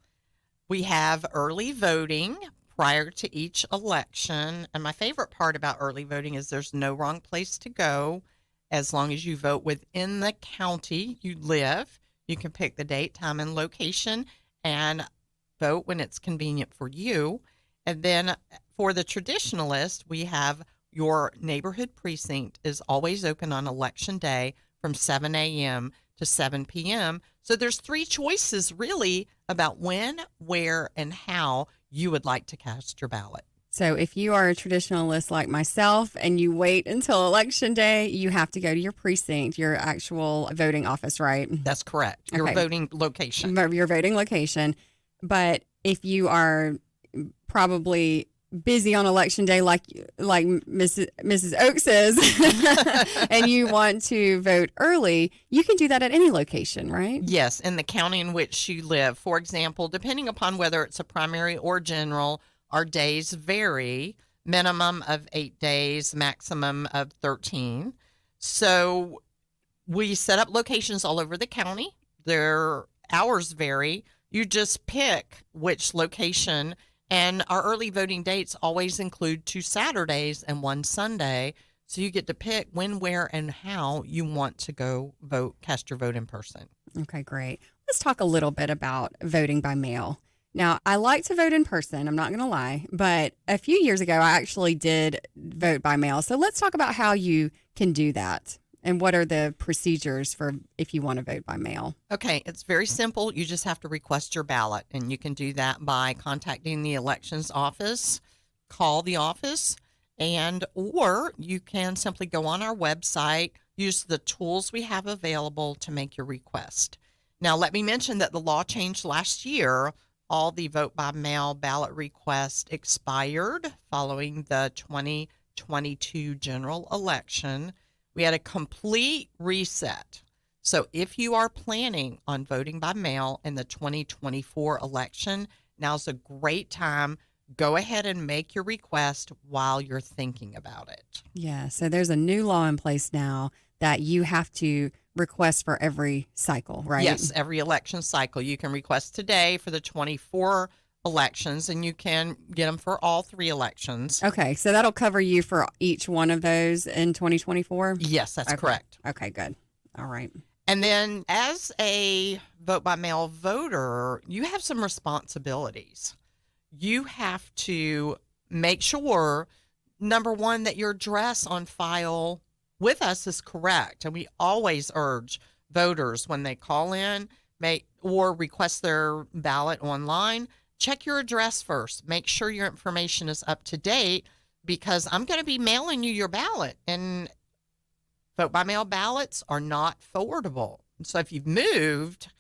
We have early voting prior to each election. And my favorite part about early voting is there's no wrong place to go. As long as you vote within the county you live, you can pick the date, time, and location and vote when it's convenient for you. And then for the traditionalist, we have your neighborhood precinct is always open on election day from 7 a.m. to 7 p.m. So there's three choices really about when, where, and how you would like to cast your ballot. So if you are a traditionalist like myself and you wait until election day, you have to go to your precinct, your actual voting office, right? That's correct. Your voting location. Your voting location. But if you are probably busy on election day like Mrs. Oakes is, and you want to vote early, you can do that at any location, right? Yes, in the county in which you live. For example, depending upon whether it's a primary or general, our days vary. Minimum of 8 days, maximum of 13. So we set up locations all over the county. Their hours vary. You just pick which location, and our early voting dates always include 2 Saturdays and 1 Sunday. So you get to pick when, where, and how you want to go vote, cast your vote in person. Okay, great. Let's talk a little bit about voting by mail. Now, I like to vote in person, I'm not going to lie, but a few years ago, I actually did vote by mail. So let's talk about how you can do that and what are the procedures for if you want to vote by mail. Okay, it's very simple. You just have to request your ballot, and you can do that by contacting the elections office, call the office, or you can simply go on our website, use the tools we have available to make your request. Now, let me mention that the law changed last year. All the vote by mail ballot requests expired following the 2022 general election. We had a complete reset. So if you are planning on voting by mail in the 2024 election, now's a great time. Go ahead and make your request while you're thinking about it. Yeah, so there's a new law in place now that you have to request for every cycle, right? Yes, every election cycle. You can request today for the 24 elections, and you can get them for all 3 elections. Okay, so that'll cover you for each one of those in 2024? Yes, that's okay. correct. Okay, good. All right. And then as a vote by mail voter, you have some responsibilities. You have to make sure, number one, that your address on file with us is correct. And we always urge voters when they call in or request their ballot online, check your address first. Make sure your information is up to date, because I'm going to be mailing you your ballot, and vote by mail ballots are not forwardable. So if you've moved,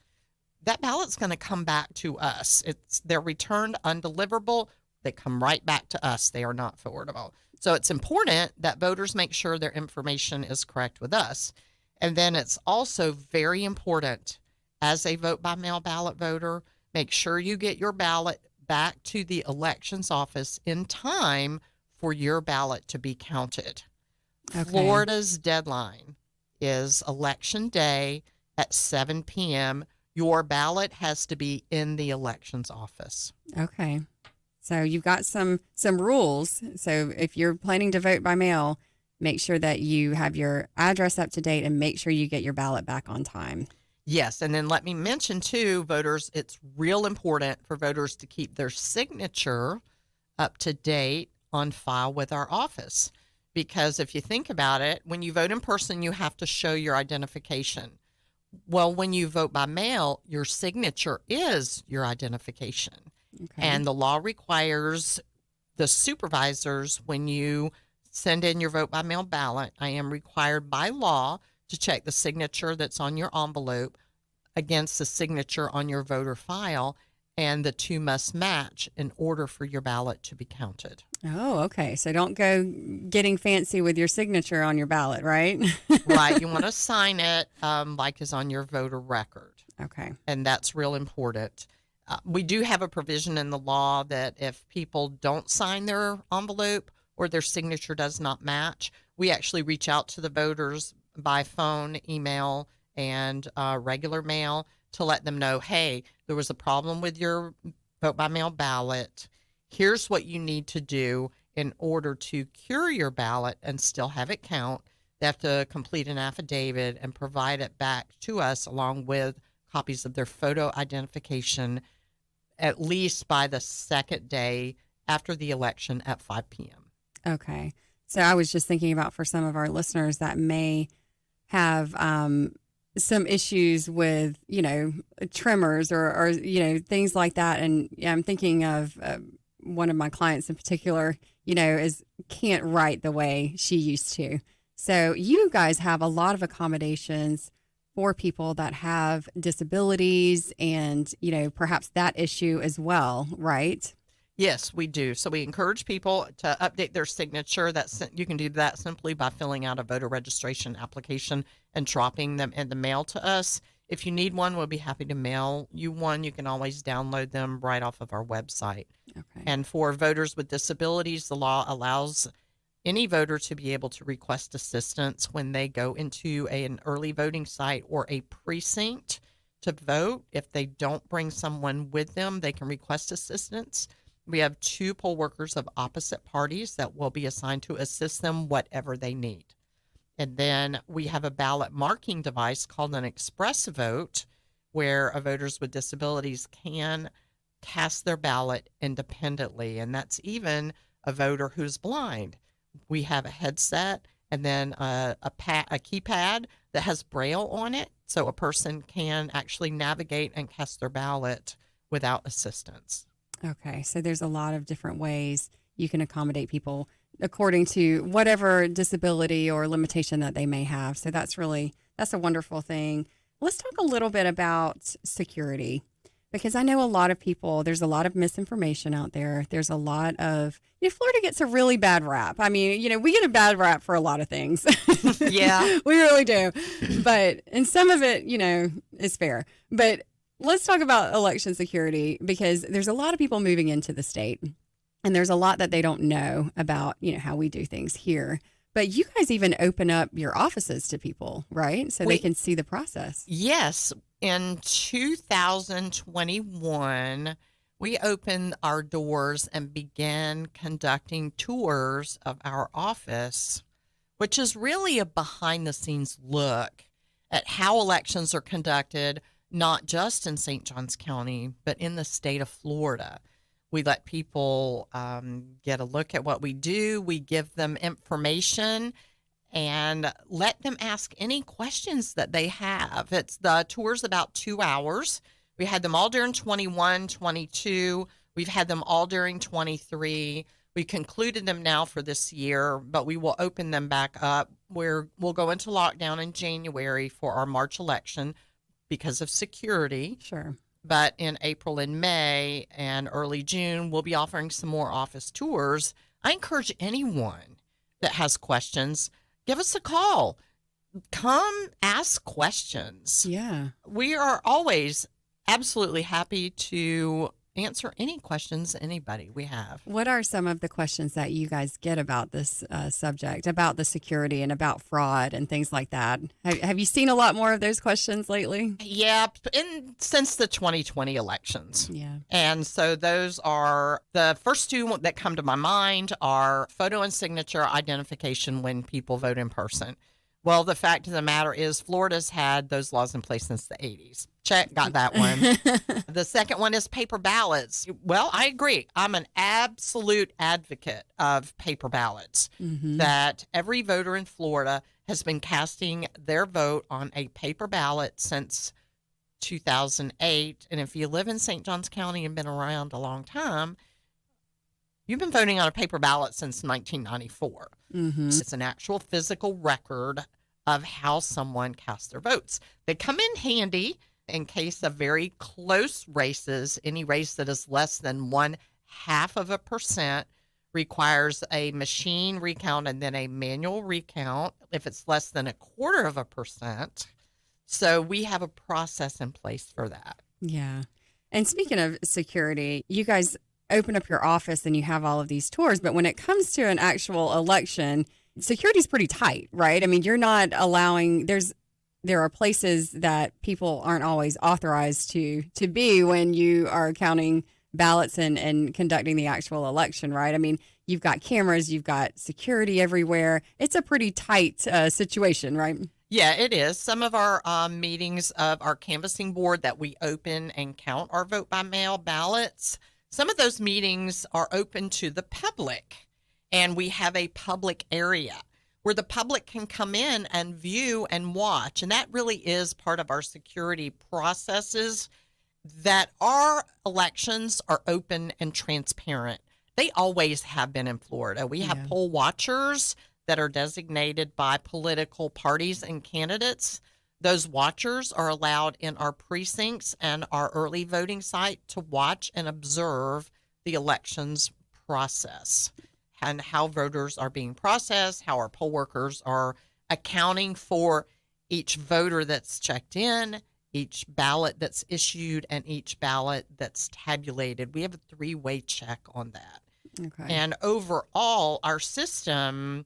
that ballot's going to come back to us. They're returned undeliverable. They come right back to us. They are not forwardable. So it's important that voters make sure their information is correct with us. And then it's also very important, as a vote by mail ballot voter, make sure you get your ballot back to the elections office in time for your ballot to be counted. Okay. Florida's deadline is election day at 7 p.m. Your ballot has to be in the elections office. Okay. So you've got some rules. So if you're planning to vote by mail, make sure that you have your address up to date and make sure you get your ballot back on time. Yes. And then let me mention too, voters, it's real important for voters to keep their signature up to date on file with our office. Because if you think about it, when you vote in person, you have to show your identification. Well, when you vote by mail, your signature is your identification. Okay. And the law requires the supervisors, when you send in your vote by mail ballot, I am required by law to check the signature that's on your envelope against the signature on your voter file, and the two must match in order for your ballot to be counted. Oh, okay. So don't go getting fancy with your signature on your ballot, right? Right. You want to sign it like is on your voter record. Okay. And that's real important. We do have a provision in the law that if people don't sign their envelope or their signature does not match, we actually reach out to the voters by phone, email, and regular mail to let them know, hey, there was a problem with your vote by mail ballot. Here's what you need to do in order to cure your ballot and still have it count. They have to complete an affidavit and provide it back to us along with copies of their photo identification at least by the second day after the election at 5 p.m. Okay. So I was just thinking about for some of our listeners that may have some issues with, tremors or things like that. And I'm thinking of one of my clients in particular, can't write the way she used to. So you guys have a lot of accommodations for people that have disabilities and, perhaps that issue as well, right? Yes, we do. So we encourage people to update their signature. You can do that simply by filling out a voter registration application and dropping them in the mail to us. If you need one, we'll be happy to mail you one. You can always download them right off of our website. Okay. And for voters with disabilities, the law allows any voter to be able to request assistance when they go into an early voting site or a precinct to vote. If they don't bring someone with them, they can request assistance. We have 2 poll workers of opposite parties that will be assigned to assist them whatever they need. And then we have a ballot marking device called an express vote, where voters with disabilities can cast their ballot independently. And that's even a voter who's blind. We have a headset and then a keypad that has Braille on it, so a person can actually navigate and cast their ballot without assistance. Okay, so there's a lot of different ways you can accommodate people according to whatever disability or limitation that they may have. So that's a wonderful thing. Let's talk a little bit about security, because I know a lot of people, there's a lot of misinformation out there. There's a lot of, Florida gets a really bad rap. I mean, we get a bad rap for a lot of things. Yeah. We really do. And some of it, is fair. But let's talk about election security, because there's a lot of people moving into the state, and there's a lot that they don't know about, how we do things here. But you guys even open up your offices to people, right? So they can see the process. Yes. In 2021, we opened our doors and began conducting tours of our office, which is really a behind-the-scenes look at how elections are conducted, not just in St. Johns County, but in the state of Florida. We let people get a look at what we do. We give them information and let them ask any questions that they have. The tour's about 2 hours. We had them all during 21, 22. We've had them all during 23. We concluded them now for this year, but we will open them back up. We'll go into lockdown in January for our March election because of security. Sure. But in April and May and early June, we'll be offering some more office tours. I encourage anyone that has questions, give us a call. Come ask questions. Yeah. We are always absolutely happy to answer any questions anybody we have. What are some of the questions that you guys get about this subject, about the security and about fraud and things like that? Have you seen a lot more of those questions lately? Yeah, since the 2020 elections. Yeah. And so those are the first 2 that come to my mind are photo and signature identification when people vote in person. Well, the fact of the matter is Florida's had those laws in place since the 80s. Check, got that one. The second one is paper ballots. Well, I agree. I'm an absolute advocate of paper ballots, that every voter in Florida has been casting their vote on a paper ballot since 2008. And if you live in St. Johns County and been around a long time, you've been voting on a paper ballot since 1994. It's an actual physical record of how someone cast their votes. They come in handy in case of very close races. Any race that is less than 0.5% requires a machine recount and then a manual recount if it's less than 0.25%. So we have a process in place for that. Yeah. And speaking of security, you guys open up your office and you have all of these tours, but when it comes to an actual election, security is pretty tight, right? I mean, you're not allowing, there are places that people aren't always authorized to be when you are counting ballots and conducting the actual election, right? I mean, you've got cameras, you've got security everywhere. It's a pretty tight situation, right? Yeah, it is. Some of our meetings of our canvassing board that we open and count our vote by mail ballots, some of those meetings are open to the public, and we have a public area where the public can come in and view and watch. And that really is part of our security processes, that our elections are open and transparent. They always have been in Florida. We have poll watchers that are designated by political parties and candidates. Those watchers are allowed in our precincts and our early voting site to watch and observe the elections process and how voters are being processed, how our poll workers are accounting for each voter that's checked in, each ballot that's issued, and each ballot that's tabulated. We have a 3-way check on that. Okay. And overall, our system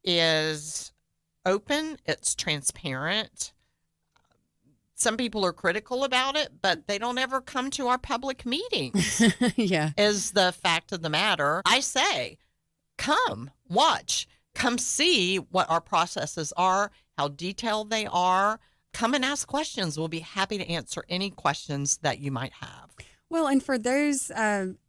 is open, it's transparent. Some people are critical about it, but they don't ever come to our public meetings. Yeah. Is the fact of the matter. I say, come, watch, come see what our processes are, how detailed they are. Come and ask questions. We'll be happy to answer any questions that you might have. Well, and for those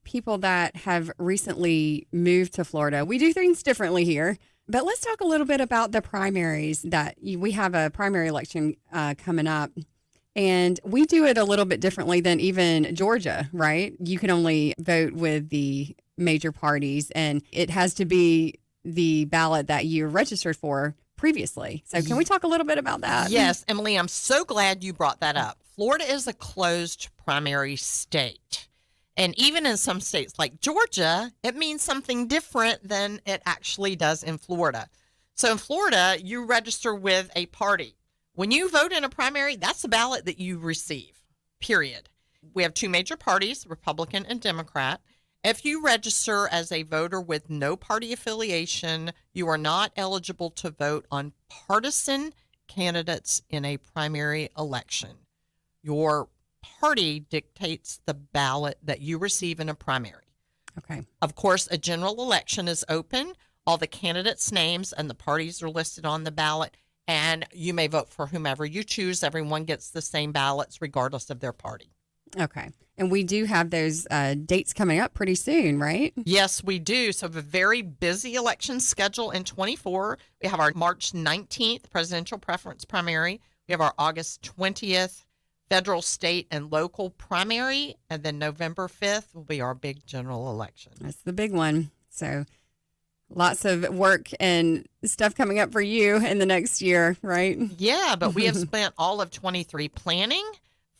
people that have recently moved to Florida, we do things differently here. But let's talk a little bit about the primaries that we have a primary election coming up. And we do it a little bit differently than even Georgia, right? You can only vote with the major parties, and it has to be the ballot that you're registered for previously. So can we talk a little bit about that? Yes, Emily, I'm so glad you brought that up. Florida is a closed primary state. And even in some states like Georgia, it means something different than it actually does in Florida. So in Florida, you register with a party. When you vote in a primary, that's the ballot that you receive, period. We have 2 major parties, Republican and Democrat. If you register as a voter with no party affiliation, you are not eligible to vote on partisan candidates in a primary election. Your party dictates the ballot that you receive in a primary. Okay. Of course, a general election is open. All the candidates' names and the parties are listed on the ballot, and you may vote for whomever you choose. Everyone gets the same ballots regardless of their party. Okay. And we do have those dates coming up pretty soon, right? Yes, we do. So we have a very busy election schedule in 24. We have our March 19th presidential preference primary. We have our August 20th federal, state, and local primary. And then November 5th will be our big general election. That's the big one. So lots of work and stuff coming up for you in the next year, right? Yeah, but we have spent all of 23 planning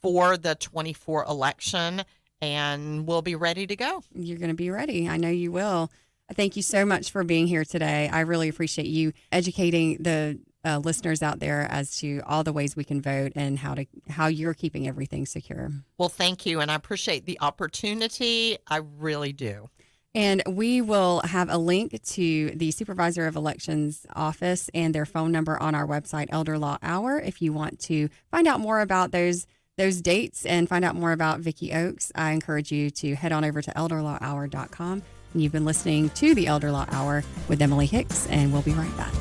for the 24 election, and we'll be ready to go. You're going to be ready. I know you will. Thank you so much for being here today. I really appreciate you educating the listeners out there as to all the ways we can vote and how you're keeping everything secure. Well, thank you, and I appreciate the opportunity. I really do. And we will have a link to the Supervisor of Elections office and their phone number on our website, Elder Law Hour. If you want to find out more about those dates and find out more about Vicky Oakes, I encourage you to head on over to elderlawhour.com. And you've been listening to the Elder Law Hour with Emily Hicks, and we'll be right back.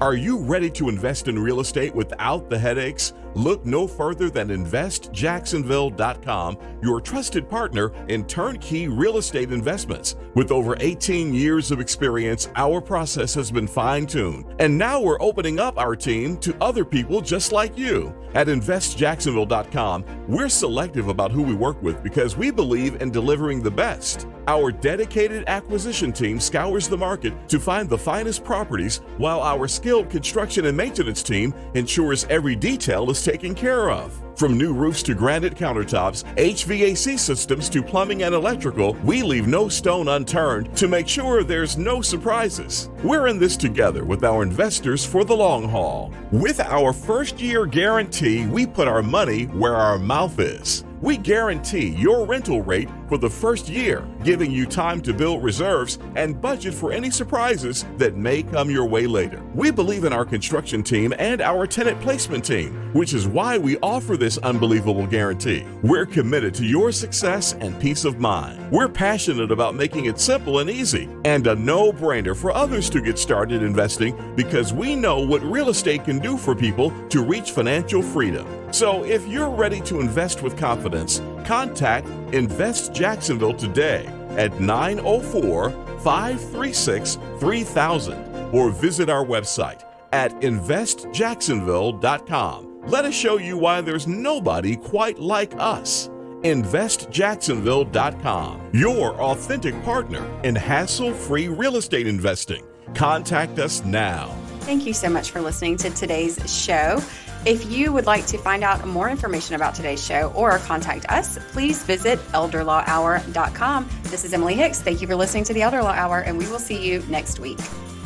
Are you ready to invest in real estate without the headaches? Look no further than investjacksonville.com, your trusted partner in turnkey real estate investments. With over 18 years of experience, our process has been fine-tuned, and now we're opening up our team to other people just like you. At investjacksonville.com, we're selective about who we work with because we believe in delivering the best. Our dedicated acquisition team scours the market to find the finest properties, while our skilled construction and maintenance team ensures every detail is taken care of. From new roofs to granite countertops, HVAC systems to plumbing and electrical, we leave no stone unturned to make sure there's no surprises. We're in this together with our investors for the long haul. With our first-year guarantee, we put our money where our mouth is. We guarantee your rental rate for the first year, giving you time to build reserves and budget for any surprises that may come your way later. We believe in our construction team and our tenant placement team, which is why we offer this unbelievable guarantee. We're committed to your success and peace of mind. We're passionate about making it simple and easy, and a no-brainer for others to get started investing because we know what real estate can do for people to reach financial freedom. So if you're ready to invest with confidence, contact Invest Jacksonville today at 904-536-3000 or visit our website at investjacksonville.com. Let us show you why there's nobody quite like us. investjacksonville.com, your authentic partner in hassle-free real estate investing. Contact us now. Thank you so much for listening to today's show. If you would like to find out more information about today's show or contact us, please visit elderlawhour.com. This is Emily Hicks. Thank you for listening to the Elder Law Hour, and we will see you next week.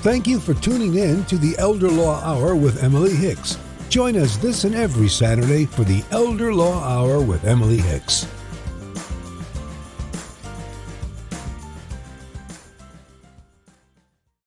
Thank you for tuning in to the Elder Law Hour with Emily Hicks. Join us this and every Saturday for the Elder Law Hour with Emily Hicks.